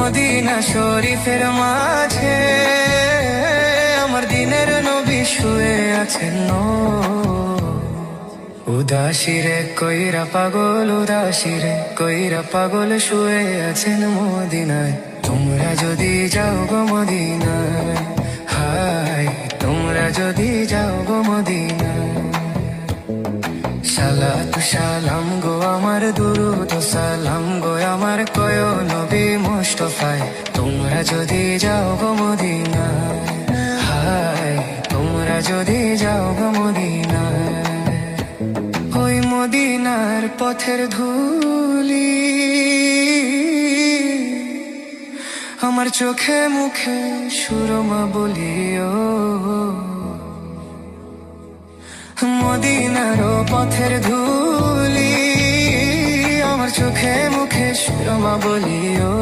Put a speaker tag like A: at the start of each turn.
A: Medina শরীফের মাঝে আমার দিনের নবী শুয়ে আছেন। উদাসীরে কইরা পাগল, উদাসীরে কইরা পাগল শুয়ে আছেন মদিনায়। তোমরা যদি যাও গো মদিনায়, হায় তোমরা যদি যাও গো মদিনায়। সালাত সালাম গো আমার, দুরুদ সালাম গো আমার, কয় নবী মুস্তাফায়। তোমরা যদি যাও গো মদিনায়, হায় তোমরা যদি যাও গো মদিনায়। ওই মদিনার পথের ধুলি আমার চোখে মুখে সুরমা বলিও। মদিনার পথের ধুলি আমার চোখে মুখে সুরমা বলিও।